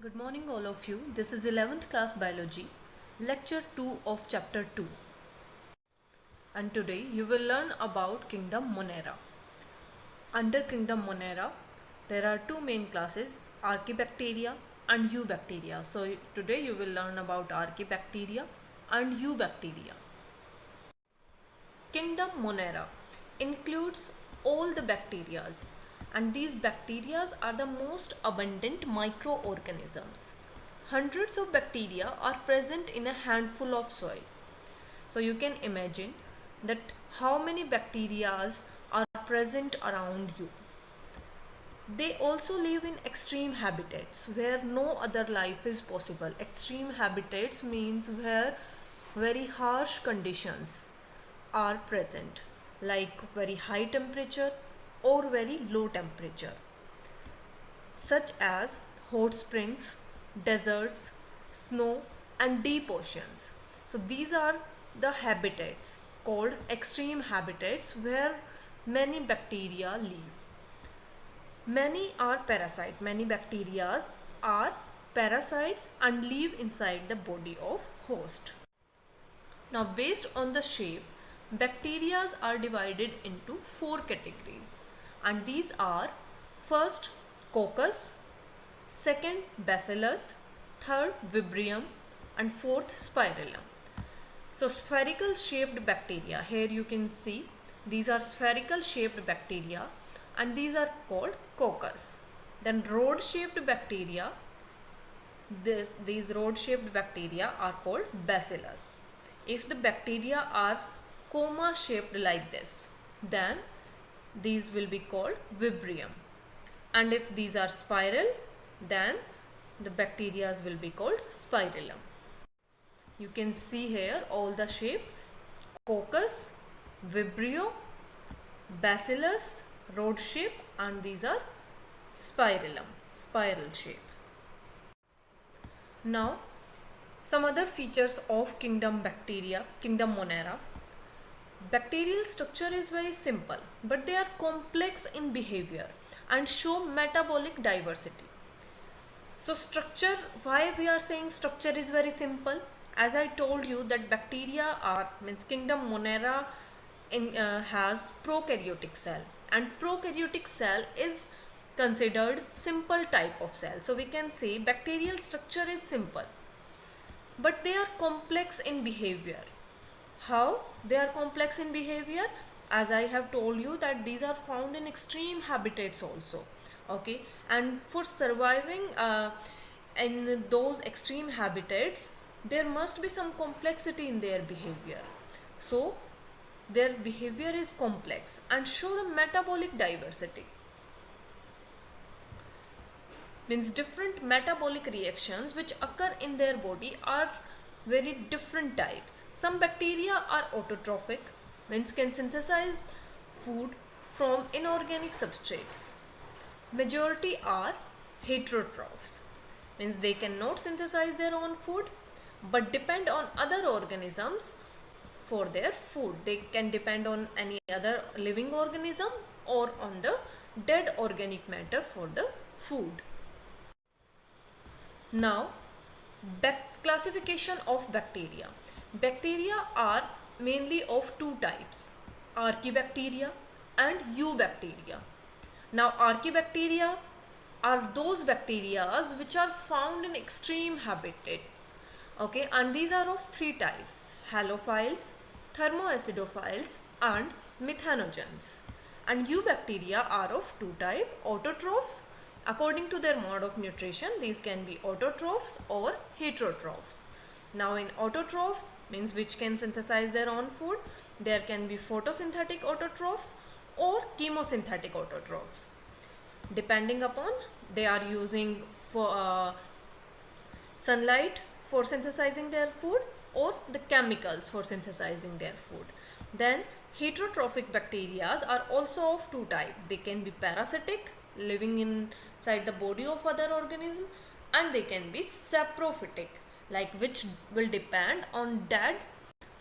Good morning, all of you. This is 11th class biology, lecture 2 of chapter 2. And today you will learn about kingdom Monera. Under kingdom Monera, there are two main classes, Archaebacteria and Eubacteria. So today you will learn about Archaebacteria and Eubacteria. Kingdom Monera includes all the bacterias, and these bacterias are the most abundant microorganisms. Hundreds of bacteria are present in a handful of soil. So you can imagine that how many bacterias are present around you. They also live in extreme habitats where no other life is possible. Extreme habitats means where very harsh conditions are present, like very high temperature or very low temperature, such as hot springs, deserts, snow, and deep oceans. So these are the habitats called extreme habitats where many bacteria live. Many are parasite. Many bacteria are parasites and live inside the body of host. Now, based on the shape, bacteria are divided into four categories, and these are first coccus, second bacillus, third vibrio, and fourth spirillum. So spherical shaped bacteria, here you can see these are spherical shaped bacteria and these are called coccus. Then rod shaped bacteria, these rod shaped bacteria are called bacillus. If the bacteria are coma shaped like this, then these will be called vibrio. And if these are spiral, then the bacteria will be called spirillum. You can see here all the shape: coccus, vibrio, bacillus, rod shape, and these are spirillum, spiral shape. Now, some other features of kingdom bacteria, kingdom Monera. Bacterial structure is very simple, but they are complex in behavior and show metabolic diversity. So structure, why we are saying structure is very simple? As I told you that bacteria are, means kingdom Monera has prokaryotic cell, and prokaryotic cell is considered simple type of cell. So we can say bacterial structure is simple, but they are complex in behavior. How they are complex in behavior? As I have told you that these are found in extreme habitats also. Okay, and for surviving in those extreme habitats, there must be some complexity in their behavior. So their behavior is complex and show the metabolic diversity. Means different metabolic reactions which occur in their body are very different types. Some bacteria are autotrophic, means can synthesize food from inorganic substrates. Majority are heterotrophs, means they cannot synthesize their own food but depend on other organisms for their food. They can depend on any other living organism or on the dead organic matter for the food. Now, classification of bacteria. Bacteria are mainly of two types, Archaebacteria and Eubacteria. Now, Archaebacteria are those bacteria which are found in extreme habitats. Okay, and these are of three types: halophiles, thermoacidophiles, and methanogens. And Eubacteria are of two types, autotrophs. According to their mode of nutrition, these can be autotrophs or heterotrophs. Now in autotrophs, means which can synthesize their own food, there can be photosynthetic autotrophs or chemosynthetic autotrophs. Depending upon, they are using for sunlight for synthesizing their food or the chemicals for synthesizing their food. Then heterotrophic bacteria are also of two types. They can be parasitic, living inside the body of other organism, and they can be saprophytic, like which will depend on dead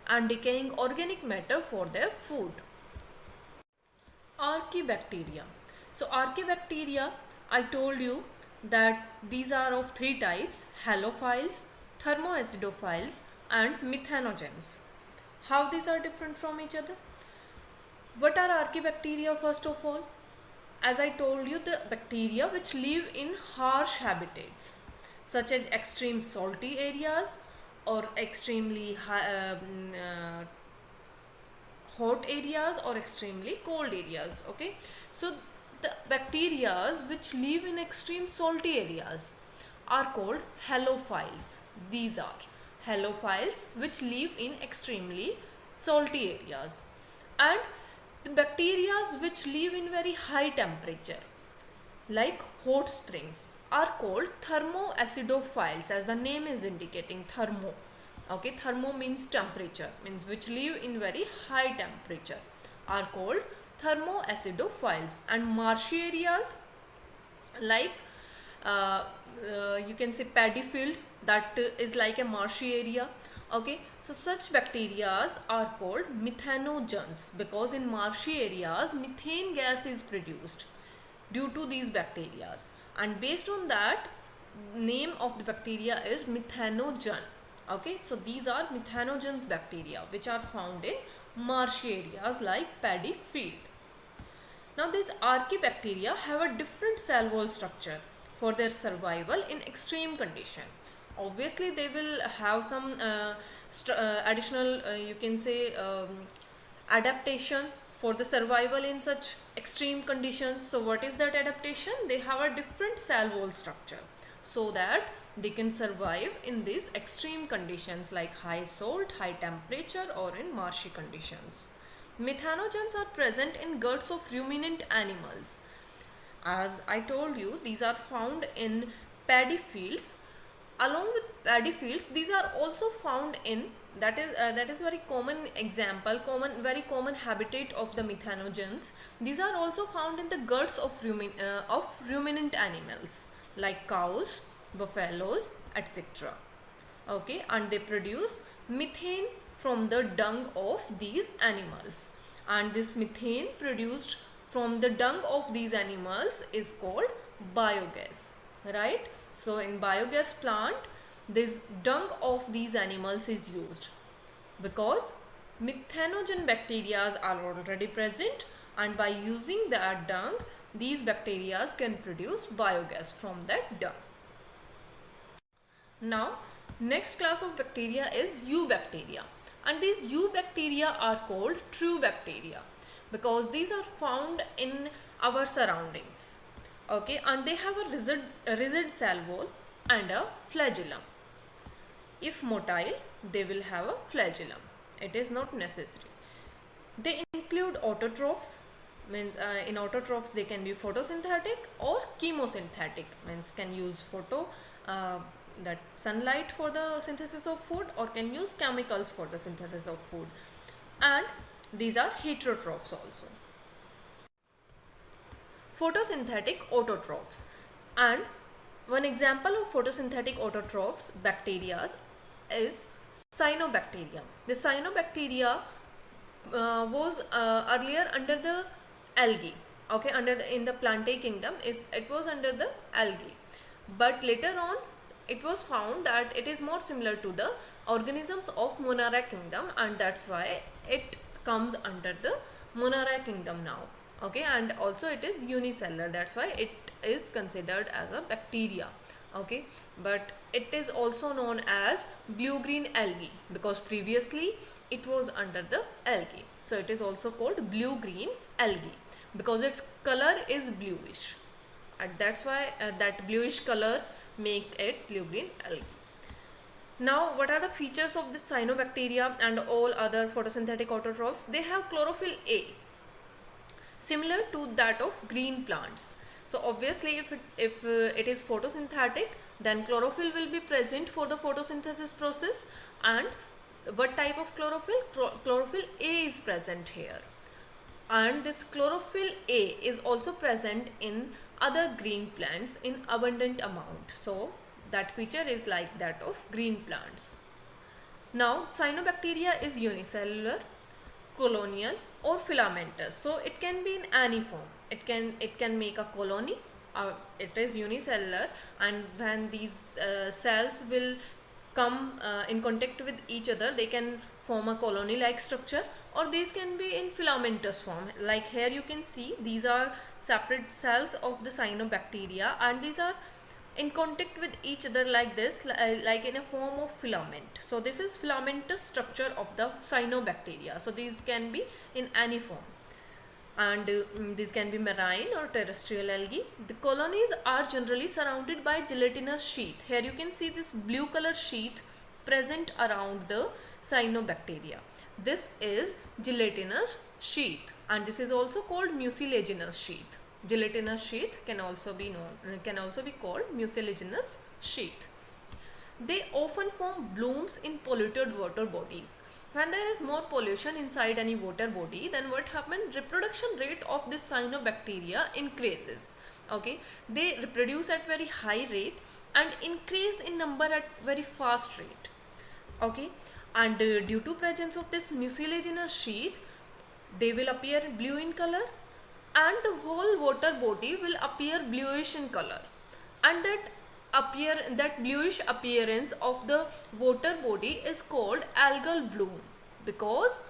and decaying organic matter for their food. Archaebacteria. So Archaebacteria, I told you that these are of three types: halophiles, thermoacidophiles, and methanogens. How these are different from each other? What are archaebacteria first of all? As I told you, the bacteria which live in harsh habitats such as extreme salty areas or extremely hot areas or extremely cold areas. Okay, so the bacteria which live in extreme salty areas are called halophiles. These are halophiles which live in extremely salty areas. And the bacteria which live in very high temperature like hot springs are called thermoacidophiles, as the name is indicating, thermo. Okay, thermo means temperature, means which live in very high temperature, are called thermoacidophiles. And marshy areas like you can say paddy field, that is like a marshy area. Okay, so such bacteria are called methanogens, because in marshy areas methane gas is produced due to these bacteria, and based on that name of the bacteria is methanogen. Okay, so these are methanogens bacteria which are found in marshy areas like paddy field. Now these archaebacteria have a different cell wall structure for their survival in extreme condition. Obviously they will have some additional you can say adaptation for the survival in such extreme conditions. So what is that adaptation? They have a different cell wall structure so that they can survive in these extreme conditions like high salt, high temperature, or in marshy conditions. Methanogens are present in guts of ruminant animals. As I told you, these are found in paddy fields. Along with paddy fields, these are also found in, that is very common example, very common habitat of the methanogens. These are also found in the guts of ruminant animals like cows, buffaloes, etc. Okay, and they produce methane from the dung of these animals, and this methane produced from the dung of these animals is called biogas, right? So in biogas plant, this dung of these animals is used because methanogen bacteria are already present, and by using that dung, these bacteria can produce biogas from that dung. Now next class of bacteria is eubacteria, and these eubacteria are called true bacteria because these are found in our surroundings. Okay, and they have a rigid cell wall and a flagellum. If motile, they will have a flagellum. It is not necessary. They include autotrophs, means in autotrophs they can be photosynthetic or chemosynthetic, means can use that sunlight for the synthesis of food, or can use chemicals for the synthesis of food. And these are heterotrophs also. Photosynthetic autotrophs, and one example of photosynthetic autotrophs bacteria is cyanobacteria. The cyanobacteria was earlier under the algae. Okay, in the plantae kingdom, it was under the algae, but later on it was found that it is more similar to the organisms of Monera kingdom, and that's why it comes under the Monera kingdom now. Okay, and also it is unicellular, that's why it is considered as a bacteria. Okay, but it is also known as blue-green algae because previously it was under the algae. So it is also called blue-green algae because its color is bluish, and that's why that bluish color make it blue-green algae. Now, what are the features of this cyanobacteria and all other photosynthetic autotrophs? They have chlorophyll A, similar to that of green plants. So obviously if it is photosynthetic, then chlorophyll will be present for the photosynthesis process. And what type of chlorophyll? Chlorophyll A is present here. And this chlorophyll A is also present in other green plants in abundant amount. So that feature is like that of green plants. Now cyanobacteria is unicellular, colonial, or filamentous. So it can be in any form. It can make a colony, it is unicellular, and when these cells will come in contact with each other, they can form a colony like structure, or these can be in filamentous form. Like here you can see these are separate cells of the cyanobacteria, and these are in contact with each other like this, like in a form of filament. So this is filamentous structure of the cyanobacteria. So these can be in any form, and these can be marine or terrestrial algae. The colonies are generally surrounded by gelatinous sheath. Here you can see this blue color sheath present around the cyanobacteria. This is gelatinous sheath, and this is also called mucilaginous sheath. Gelatinous sheath can also be called mucilaginous sheath. They often form blooms in polluted water bodies. When there is more pollution inside any water body, then what happens? Reproduction rate of this cyanobacteria increases. Okay, they reproduce at very high rate and increase in number at very fast rate. Okay, and due to presence of this mucilaginous sheath, they will appear blue in color, and the whole water body will appear bluish in color, and that bluish appearance of the water body is called algal bloom, because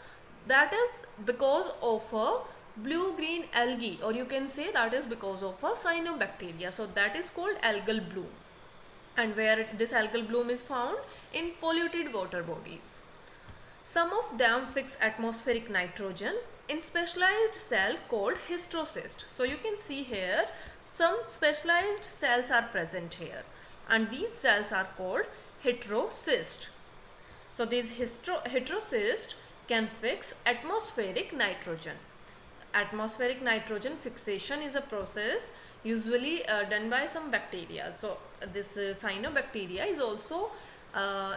that is because of a blue green algae, or you can say that is because of a cyanobacteria. So that is called algal bloom, and where this algal bloom is found in polluted water bodies. Some of them fix atmospheric nitrogen in specialized cell called hystrocyst. So you can see here some specialized cells are present here, and these cells are called heterocyst. So these heterocyst can fix atmospheric nitrogen. Atmospheric nitrogen fixation is a process usually done by some bacteria. So this cyanobacteria is also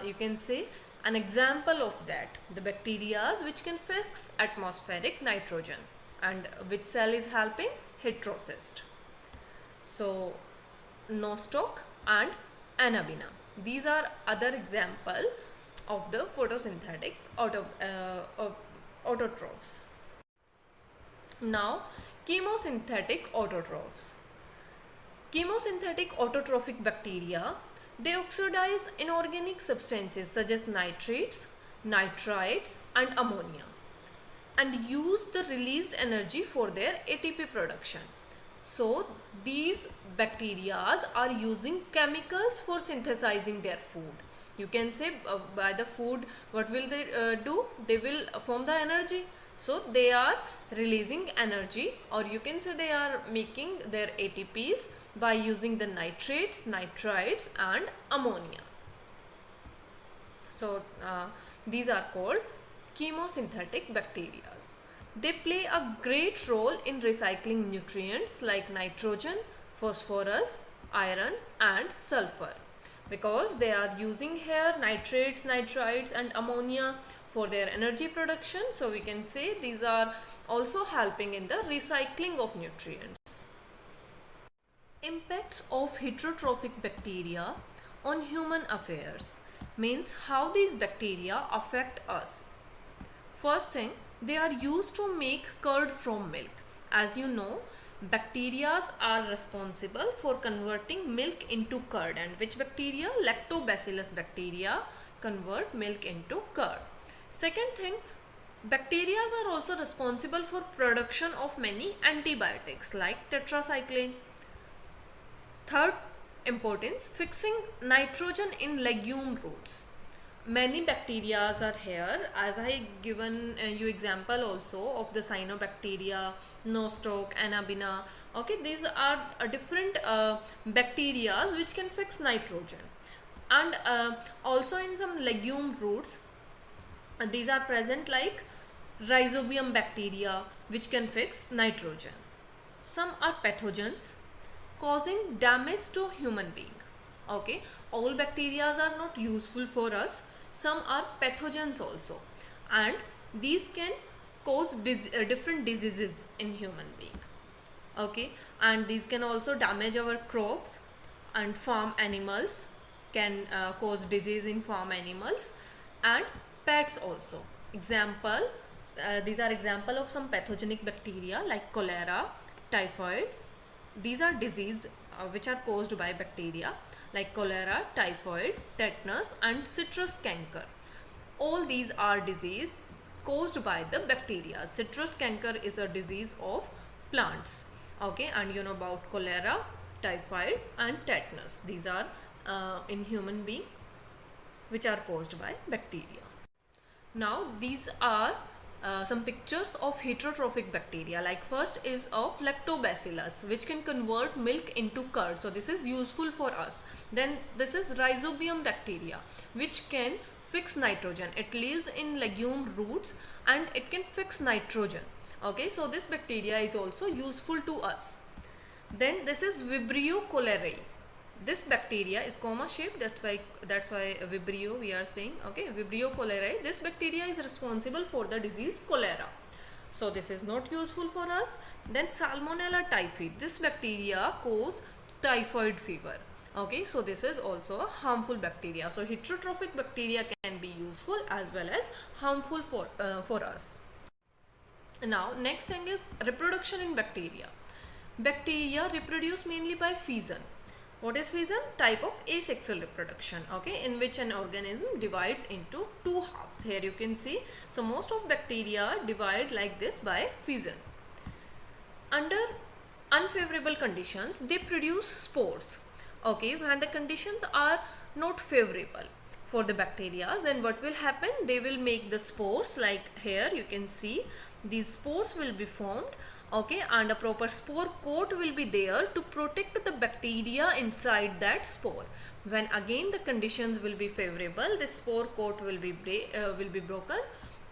you can say an example of that, the bacteria which can fix atmospheric nitrogen, and which cell is helping? Heterocyst. So nostoc and Anabina, these are other example of the photosynthetic autotrophs. Now chemosynthetic autotrophs. Chemosynthetic autotrophic bacteria, they oxidize inorganic substances such as nitrates, nitrites and ammonia, and use the released energy for their ATP production. So these bacteria are using chemicals for synthesizing their food. You can say by the food, what will they do? They will form the energy. So they are releasing energy, or you can say they are making their ATPs by using the nitrates, nitrites and ammonia. So these are called chemosynthetic bacteria. They play a great role in recycling nutrients like nitrogen, phosphorus, iron and sulfur, because they are using here nitrates, nitrites and ammonia for their energy production. So we can say these are also helping in the recycling of nutrients. Impacts of heterotrophic bacteria on human affairs, means how these bacteria affect us. First thing, they are used to make curd from milk. As you know, bacteria are responsible for converting milk into curd, and which bacteria? Lactobacillus bacteria convert milk into curd. Second thing, bacteria are also responsible for production of many antibiotics like tetracycline. Third importance, fixing nitrogen in legume roots. Many bacteria are here, as I given you example also of the cyanobacteria, nostoc, Anabina. Okay, these are different bacteria which can fix nitrogen, and also in some legume roots these are present like rhizobium bacteria which can fix nitrogen. Some are pathogens causing damage to human being. Okay, all bacteria are not useful for us. Some are pathogens also, and these can cause different diseases in human being. Okay, and these can also damage our crops, and farm animals can cause disease in farm animals, and pets also. Example, these are example of some pathogenic bacteria like cholera, typhoid. These are disease which are caused by bacteria like cholera, typhoid, tetanus and citrus canker. All these are disease caused by the bacteria. Citrus canker is a disease of plants. Okay, and you know about cholera, typhoid and tetanus. These are in human being, which are caused by bacteria. Now these are some pictures of heterotrophic bacteria. Like first is of lactobacillus, which can convert milk into curd, so this is useful for us. Then this is rhizobium bacteria, which can fix nitrogen. It lives in legume roots and it can fix nitrogen. Okay, so this bacteria is also useful to us. Then this is Vibrio cholerae. This bacteria is comma shaped, that's why Vibrio we are saying. Okay, Vibrio cholerae, this bacteria is responsible for the disease cholera, so this is not useful for us. Then Salmonella typhi, this bacteria cause typhoid fever. Okay, so this is also a harmful bacteria. So heterotrophic bacteria can be useful as well as harmful for us. Now next thing is reproduction in bacteria. Bacteria reproduce mainly by fission. What is fission? Type of asexual reproduction, okay, in which an organism divides into two halves. Here you can see. So most of bacteria divide like this by fission. Under unfavorable conditions, they produce spores. Okay, when the conditions are not favorable for the bacteria, then what will happen? They will make the spores, like here you can see these spores will be formed. Okay, and a proper spore coat will be there to protect the bacteria inside that spore. When again the conditions will be favorable, this spore coat will be broken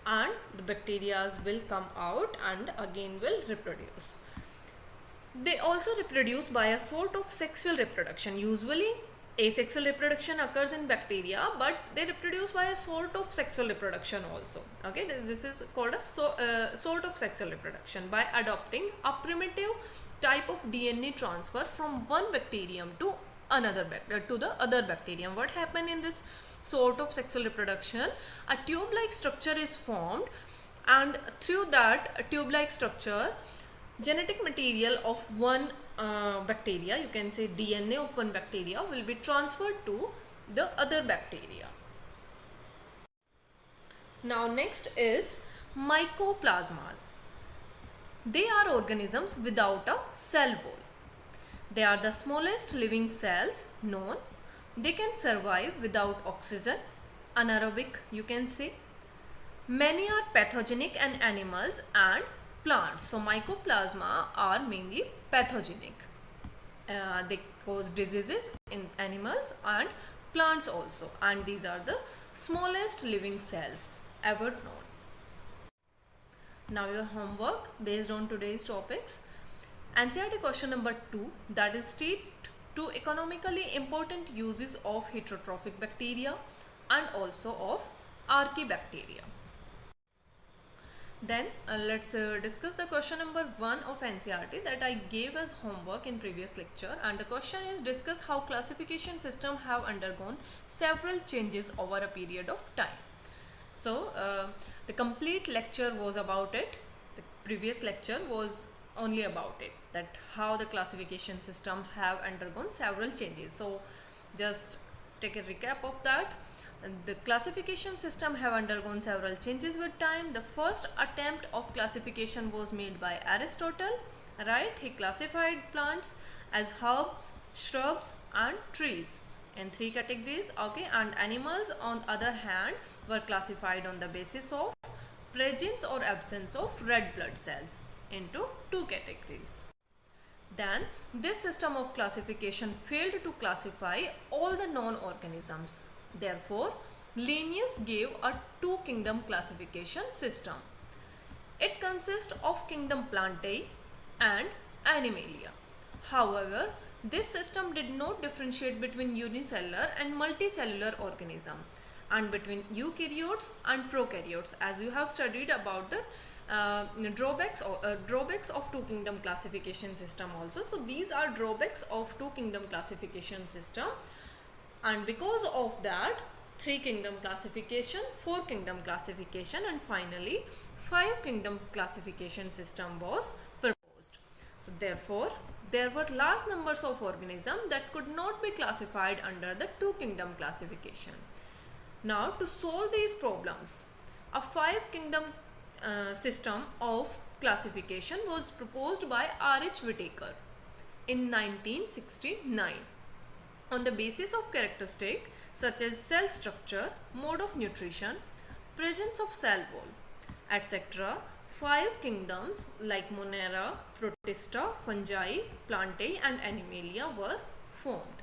and the bacteria will come out and again will reproduce. They also reproduce by a sort of sexual reproduction. Usually asexual reproduction occurs in bacteria, but they reproduce by a sort of sexual reproduction also. Okay, this is called a sort of sexual reproduction by adopting a primitive type of DNA transfer from one bacterium to the other bacterium. What happened in this sort of sexual reproduction? A tube-like structure is formed, and through that tube-like structure, genetic material of one bacteria, you can say DNA of one bacteria, will be transferred to the other bacteria. Now next is mycoplasmas. They are organisms without a cell wall. They are the smallest living cells known. They can survive without oxygen, anaerobic you can say. Many are pathogenic in animals and plants. So mycoplasma are mainly pathogenic. They cause diseases in animals and plants also, and these are the smallest living cells ever known. Now your homework based on today's topics. NCERT question number 2, that is state 2 economically important uses of heterotrophic bacteria and also of archaebacteria. Then let's discuss the question number 1 of NCERT that I gave as homework in previous lecture, and the question is discuss how classification system have undergone several changes over a period of time. So the complete lecture was about it. The previous lecture was only about it, that how the classification system have undergone several changes. So just take a recap of that. The classification system have undergone several changes with time. The first attempt of classification was made by Aristotle, right? He classified plants as herbs, shrubs and trees in 3 categories, okay, and animals on other hand were classified on the basis of presence or absence of red blood cells into 2 categories. Then this system of classification failed to classify all the non-organisms. Therefore, Linnaeus gave a 2-kingdom classification system. It consists of kingdom Plantae and Animalia. However, this system did not differentiate between unicellular and multicellular organism and between eukaryotes and prokaryotes, as you have studied about the drawbacks of 2-kingdom classification system also. So these are drawbacks of 2-kingdom classification system, and because of that 3-kingdom classification, 4-kingdom classification and finally 5-kingdom classification system was proposed. So therefore there were large numbers of organisms that could not be classified under the two kingdom classification. Now, to solve these problems, a five kingdom system of classification was proposed by R.H. Whitaker in 1969 on the basis of characteristics such as cell structure, mode of nutrition, presence of cell wall, etc. Five kingdoms like Monera, Protista, Fungi, Plantae and Animalia were formed.